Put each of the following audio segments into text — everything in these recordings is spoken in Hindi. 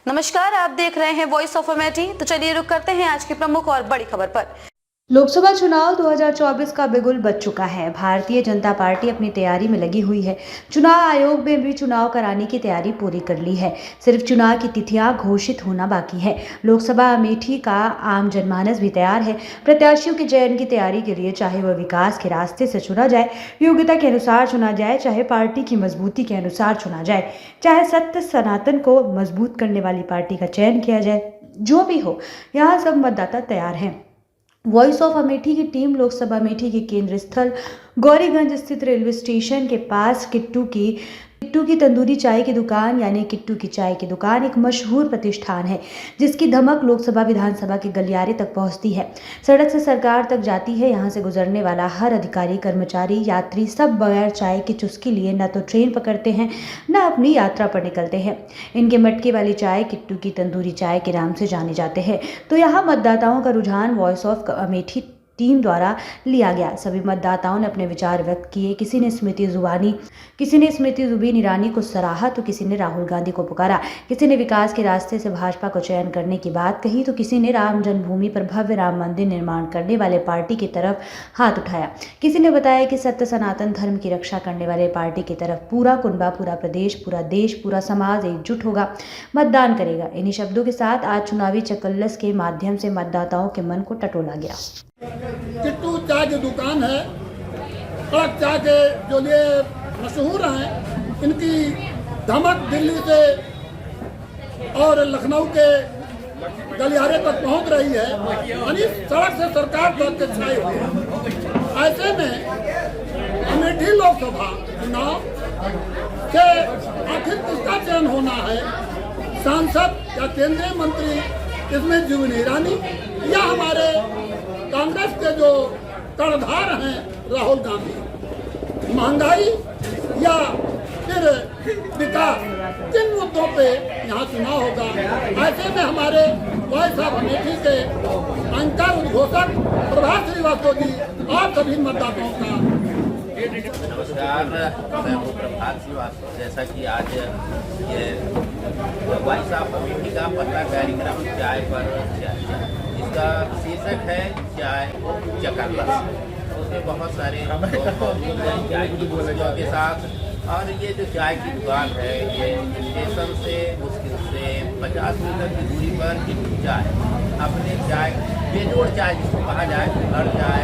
नमस्कार, आप देख रहे हैं वॉइस ऑफ अमेठी। तो चलिए रुक करते हैं आज की प्रमुख और बड़ी खबर पर। लोकसभा चुनाव 2024 का बिगुल बज चुका है। भारतीय जनता पार्टी अपनी तैयारी में लगी हुई है। चुनाव आयोग ने भी चुनाव कराने की तैयारी पूरी कर ली है। सिर्फ चुनाव की तिथियां घोषित होना बाकी है। लोकसभा अमेठी का आम जनमानस भी तैयार है। प्रत्याशियों के चयन की तैयारी के लिए चाहे वह विकास के रास्ते से चुना जाए, योग्यता के अनुसार चुना जाए, चाहे पार्टी की मजबूती के अनुसार चुना जाए, चाहे सत्य सनातन को मजबूत करने वाली पार्टी का चयन किया जाए, जो भी हो, यहाँ सब मतदाता तैयार हैं। वॉइस ऑफ अमेठी की टीम लोकसभा अमेठी के केंद्र स्थल गौरीगंज स्थित रेलवे स्टेशन के पास किट्टू की तंदूरी चाय की दुकान यानी किट्टू की चाय की दुकान एक मशहूर प्रतिष्ठान है, जिसकी धमक लोकसभा विधानसभा के गलियारे तक पहुंचती है, सड़क से सरकार तक जाती है। यहां से गुजरने वाला हर अधिकारी, कर्मचारी, यात्री सब बगैर चाय की चुस्की लिए न तो ट्रेन पकड़ते हैं, न अपनी यात्रा पर निकलते हैं। इनके मटके वाली चाय किट्टू की तंदूरी चाय के नाम से जाने जाते हैं। तो यहाँ मतदाताओं का रुझान वॉइस ऑफ अमेठी टीम द्वारा लिया गया। सभी मतदाताओं ने अपने विचार व्यक्त किए। किसी ने स्मृति जुबिन ईरानी को सराहा तो किसी ने राहुल गांधी को पुकारा। किसी ने विकास के रास्ते से भाजपा को चयन करने की बात कही तो किसी ने राम जन्मभूमि पर भव्य राम मंदिर निर्माण करने वाले पार्टी की तरफ हाथ उठाया। किसी ने बताया कि सत्य सनातन धर्म की रक्षा करने वाले पार्टी की तरफ पूरा कुनबा, पूरा प्रदेश, पूरा देश, पूरा समाज एकजुट होगा, मतदान करेगा। इन्हीं शब्दों के साथ आज चुनावी चकल्लस के माध्यम से मतदाताओं के मन को टटोला गया। किट्टू चाय की दुकान है। कड़क चाय के जो ये मशहूर हैं, इनकी धमक दिल्ली से और लखनऊ के गलियारे तक पहुंच रही है, यानी सड़क से सरकार तक के छाए हुए हैं। ऐसे में अमेठी लोकसभा चुनाव से आखिर किसका चयन होना है, सांसद या केंद्रीय मंत्री, इसमें जुबिन ईरानी या हमारे कांग्रेस के जो कर्णधार हैं राहुल गांधी, महंगाई या फिर विकास, किन मुद्दों पे यहाँ चुनाव होगा। ऐसे में हमारे वॉइस ऑफ अमेठी के एंकर उद्घोषक प्रभात श्रीवास्तव जी और सभी मतदाताओं का नमस्कार। मैं हूँ प्रभात श्रीवास्तव। जैसा कि आज ये वॉइस ऑफ अमेठी का पहला कार्यक्रम चाय पर इसका शीर्षक है चाय चकल्लस। उसमें बहुत सारे लोग मौजूद हैं चाय की कुर्सियों के साथ। और ये जो चाय की दुकान है, ये स्टेशन से मुश्किल से 50 मीटर की दूरी पर किट्टू चाय अपने चाय बेजोड़ चाय जिसको कहा जाए, हर चाय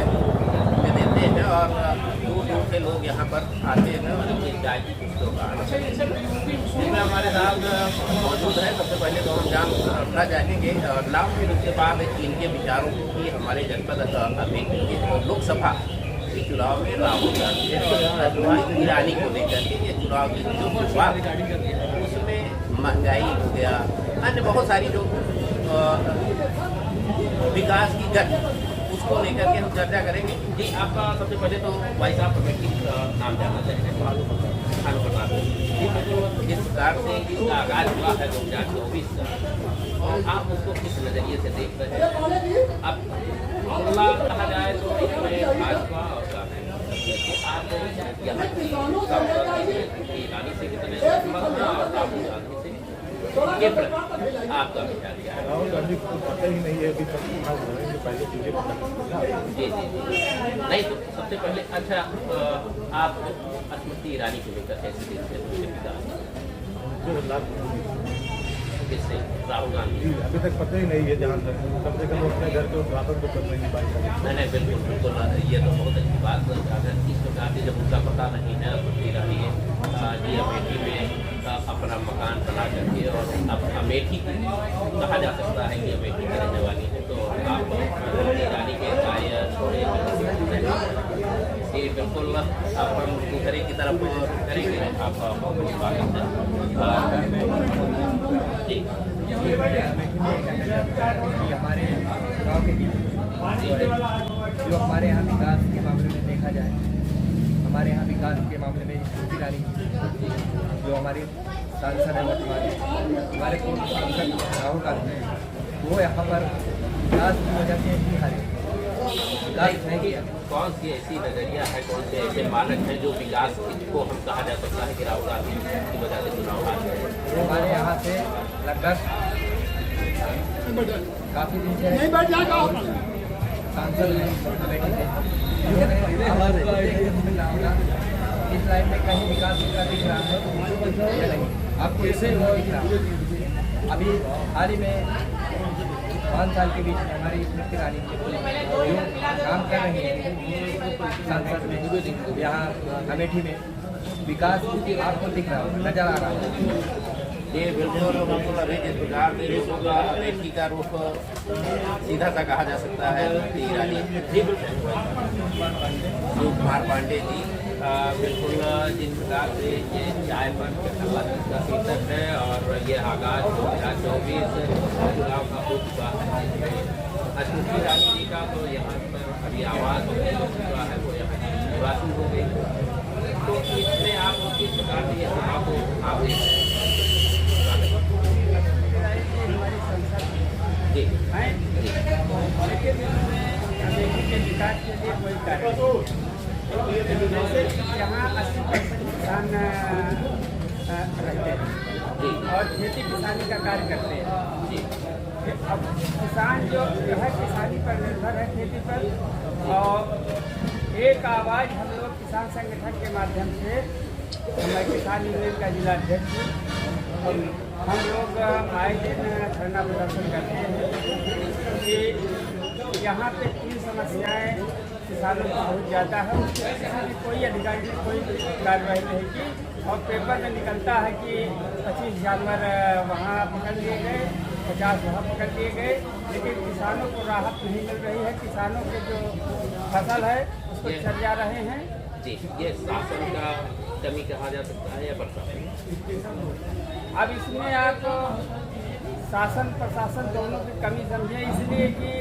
में देते हैं और दूर दूर से लोग यहाँ पर आते हैं और ये चाय की कुर्सियों का आनंद लेते हैं। इसमें हमारे साथ मौजूद है। सबसे पहले तो हम जानना चाहेंगे लाभ फिर उसके बाद इनके विचारों की हमारे जनपद अमेठी के लोकसभा के चुनाव में राहुल गांधी ईरानी को लेकर के ये चुनाव की जो शुरुआत उसमें महंगाई हो गया, अन्य बहुत सारी जो विकास की गति, उसको लेकर के हम चर्चा करेंगे। जी, आपका सबसे पहले तो वॉइस ऑफ अमेठी नाम जानना चाहेंगे। जिस प्रकार से आगाज हुआ है 2024 का, और आप उसको किस नजरिए से देख रहे हैं? अब तुलना कहा जाए तो इसमें भाजपा और कांग्रेस, आप यहाँ की ईरानी से कितने सहमत हैं और राहुल गांधी से के प्रति आपका विचार क्या है? राहुल गांधी को पता ही नहीं है अभी तक चुनाव हो रहे हैं, पहले चीजें पता जी नहीं। तो सबसे पहले अच्छा, आप स्मृति ईरानी को लेकर कैसे देखते हैं? किससे? राहुल गांधी अभी तक पता ही नहीं है। जहाँ तक कम से कम अपने घर के उद्घाटन तो कर नहीं पाएंगे। नहीं, बिल्कुल बिल्कुल, ये तो बहुत अच्छी बात। अगर इस प्रकार से जब उसका पता नहीं है, स्मृति ईरानी जी अमेठी में अपना मकान बना करके और अब अमेठी कहा जा सकता है कि अमेठी की रहने वाली है, तो आप स्मृति ईरानी के कार्य थोड़े बिल्कुल आप हम दूसरे की तरफ करेंगे। आपका बहुत बहुत स्वागत है। हमारे गाँव के जो हमारे यहाँ विकास के मामले में देखा जाए, हमारे यहाँ विकास के मामले में स्मृति ईरानी जो हमारी सांसद है, वर्तमान हमारे पूर्व सांसद राहुल गांधी, वो यहाँ पर विकास की वजह से ही हारे। विकास नहीं किया। कौन कौन सी ऐसी नजरिया है, कौन से ऐसे मानक हैं जो विकास को हम कहा जा सकता है कि राहुल गांधी की वजह से चुनाव हार गए? हमारे यहाँ से लगभग काफ़ी दिन से नहीं बैठ जाएगा सांसद हैं अमेठी से, इस लाइन में कहीं विकास का दिख रहा है या नहीं? आपको इससे दिख रहा है? अभी हाल ही में 5 साल के बीच में हमारी स्मृति ईरानी जो काम कर रही है सांसद में यहाँ अमेठी में, विकास आपको दिख रहा है, नजर आ रहा है? ये बिल्कुल अभी जिस प्रकार से अमेठी का रुख सीधा सा कहा जा सकता है स्मृति ईरानी शिव कुमार पांडे जी, बिल्कुल जिस प्रकार से ये चाय पर का शीर्षक है और ये आगाज 2024 चुनाव का हो चुका है, स्मृति ईरानी जी का तो यहाँ पर अभी आवाज़ हो चुका है, वो यहाँ की निवासी हो गई। तो इसमें आप किस प्रकार से ये सभा को आप देख रहे हैं? जी लेकिन अमेठी के विकास के लिए कोई कार्य जैसे यहाँ 80% किसान रहते हैं और खेती किसानी का कार्य करते हैं। अब किसान जो है किसानी पर निर्भर है, खेती पर, और एक आवाज़ हम लोग किसान संगठन के माध्यम से, मैं किसान यूनियन का जिला अध्यक्ष हूँ, हम लोग आए दिन धरना प्रदर्शन करते हैं कि यहाँ पे 3 समस्याएं किसानों को बहुत ज़्यादा है, उसके लिए कोई अधिकारी ने कोई कार्रवाई नहीं की, और पेपर में निकलता है कि 25 जानवर वहाँ पकड़ लिए गए, 50 वहाँ पकड़ लिए गए, लेकिन किसानों को राहत नहीं मिल रही है। किसानों के जो फसल है उसको चल जा रहे हैं। जी, ये शासन का कमी कहा जा सकता है या प्रशासन? अब इसमें आप शासन प्रशासन दोनों की कमी समझे, इसलिए कि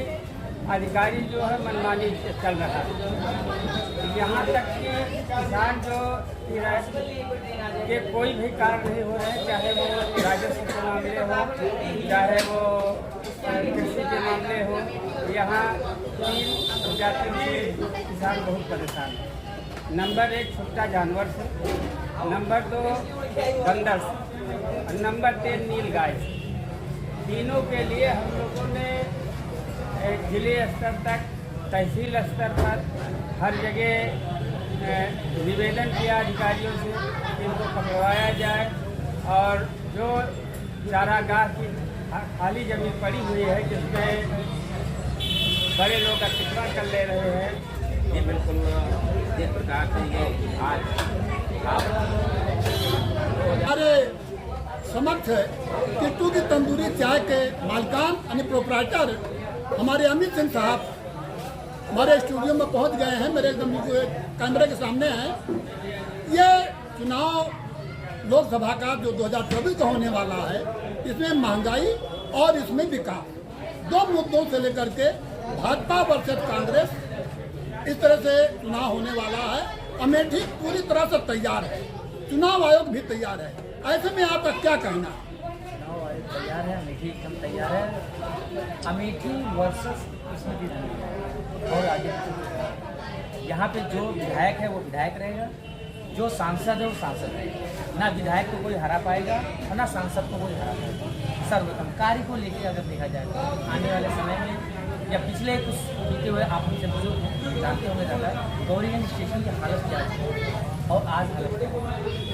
अधिकारी जो है मनमानी चल रहा है। यहाँ तक कि किसान जो के कोई भी कार्य नहीं हो रहे हैं, चाहे वो राजस्व के मामले हो, चाहे वो कृषि के मामले हो, यहाँ 3 जाति से किसान बहुत परेशान है। नंबर 1 छुट्टा जानवर से, नंबर 2 बंदर से, नंबर 3 नील गाय से। तीनों के लिए हम लोगों ने जिले स्तर तक, तहसील स्तर पर हर जगह निवेदन किया अधिकारियों से कि इनको पकड़वाया जाए, और जो चारागाह की खाली जमीन पड़ी हुई है जिसमें बड़े लोग अतिक्रमण कर ले रहे हैं, ये बिल्कुल जिस प्रकार से ये आज हमारे समक्ष है किट्टू की तंदूरी चाय के मालिकान यानी प्रोपराइटर हमारे अमित सिंह साहब हमारे स्टूडियो में पहुंच गए हैं, मेरे एकदम कैमरे के सामने हैं। ये चुनाव लोकसभा का जो 2024 का होने वाला है, इसमें महंगाई और इसमें विकास, 2 मुद्दों से लेकर के भाजपा वर्सेस कांग्रेस इस तरह से चुनाव होने वाला है। अमेठी पूरी तरह से तैयार है, चुनाव आयोग भी तैयार है। ऐसे में आपका क्या कहना? चुनाव आयोग तैयार है, अमेठी एकदम तैयार है। अमेठी वर्सेस स्मृति ईरानी और आगे यहाँ पे जो विधायक है वो विधायक रहेगा, जो सांसद है वो सांसद रहेगा। ना विधायक को कोई हरा पाएगा और ना सांसद को कोई हरा पाएगा। सर्वोत्तम कार्य को लेकर अगर देखा जाए तो आने वाले समय में या पिछले कुछ बीते हुए आप हमसे बुजुर्ग जानते होंगे ज़्यादा, गौरीगंज स्टेशन की हालत क्या है और आज हालत क्या है।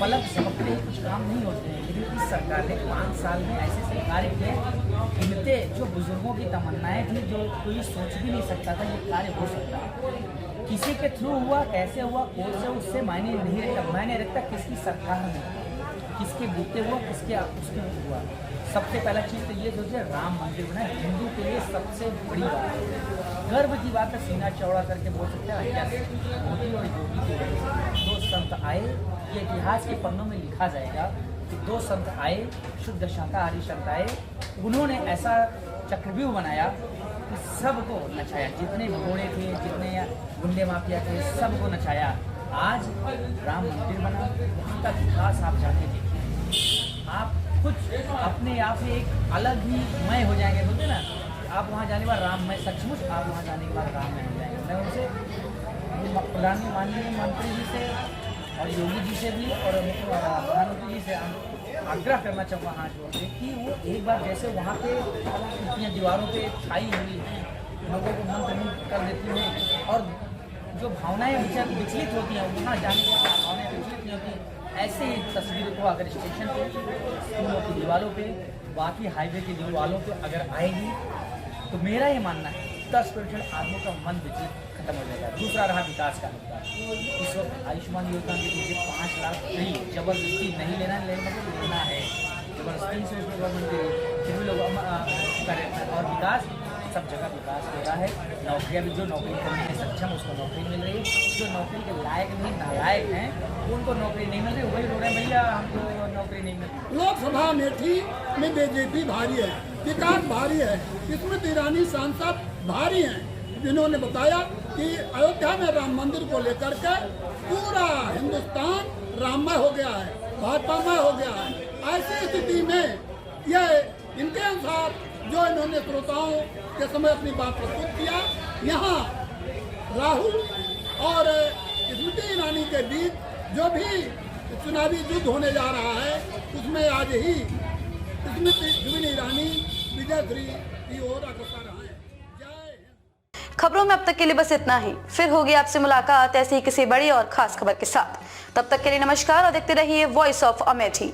पलक झपकते ही कुछ काम नहीं होते हैं, लेकिन इस सरकार ने 5 साल में ऐसे ऐसे कार्य किए, गिनते जो बुजुर्गों की तमन्नाएं थी, जो कोई सोच भी नहीं सकता था ये कार्य हो सकता है। किसी के थ्रू हुआ, कैसे हुआ, कौन से, उससे मायने नहीं रखता, मायने रखता किसकी सरकार में, किसके बूते हुआ, किसके उसके हुआ। सबसे पहला चीज़ तो ये सोचे राम मंदिर बना, हिंदू के लिए सबसे बड़ी बात है, गर्व की बात है। सीना चौड़ा करके बोल सकते हैं क्या मोदी और योगी की वजह से 2 संत आए, ये इतिहास के पन्नों में लिखा जाएगा कि 2 संत आए, शुद्ध शाकाहारी संत आए, उन्होंने ऐसा चक्रव्यूह बनाया कि सबको नचाया, जितने घोड़े थे, जितने गुंडे माफिया थे, सबको नचाया। आज राम मंदिर बना, उसका विकास आप जाके देखिए, आप कुछ अपने आप से एक अलग ही मय हो जाएंगे। बोलते ना, आप वहाँ जाने के बाद राम मय, सचमुच आप वहाँ जाने के बाद राम मय हो जाएंगे। मैं उनसे प्रधानमंत्री माननीय मंत्री जी से और योगी जी से भी और प्रधानमंत्री जी से आग्रह करना चाहूँगा हाथ जोड़ के कि वो एक बार जैसे वहाँ पे इतनी दीवारों पे छाई हुई हैं, लोगों को मंत्रमुग्ध कर देती हैं और जो भावनाएं विचलित होती हैं वहाँ जाने के बाद भावनाएं विचलित नहीं होती, ऐसे ही तस्वीरों को अगर स्टेशन पे स्कूलों की दीवारों पे बाकी हाईवे की दीवारों पे अगर आएगी तो मेरा ये मानना है 10% आदमियों का मन विचलित खत्म हो जाएगा। दूसरा रहा विकास का मुद्दा। इस वक्त आयुष्मान योजना के पीछे 5 लाख फ्री जबरदस्ती नहीं लेना मतलब लेना है, जबरदस्ती से उसमें गवर्नमेंट दे रही है, फिर भी लोग करें। और विकास सब जगह विकास हो रहा है, नौकरियाँ भी जो नौकरी करने में सक्षम उसको नौकरी मिल रही है, जो नौकरी के लायक नहीं नालायक हैं उनको नौकरी नहीं मिल रही, वही लोग हैं भैया हमको नौकरी नहीं मिल रही। लोकसभा अमेठी में बीजेपी भारी है, विकास भारी है, स्मृति ईरानी सांसद भारी हैं, जिन्होंने बताया कि अयोध्या में राम मंदिर को लेकर के पूरा हिंदुस्तान राममय हो गया है, भाजपामय हो गया है। ऐसी स्थिति में यह इनके अनुसार जो इन्होंने श्रोताओं के समय अपनी बात प्रस्तुत किया, यहाँ राहुल और स्मृति ईरानी के बीच जो भी चुनावी युद्ध होने जा रहा है उसमें आज ही स्मृति ईरानी विजयश्री की ओर अग्रसर हैं। खबरों में अब तक के लिए बस इतना ही, फिर होगी आपसे मुलाकात ऐसी ही किसी बड़ी और खास खबर के साथ। तब तक के लिए नमस्कार और देखते रहिए वॉइस ऑफ अमेठी।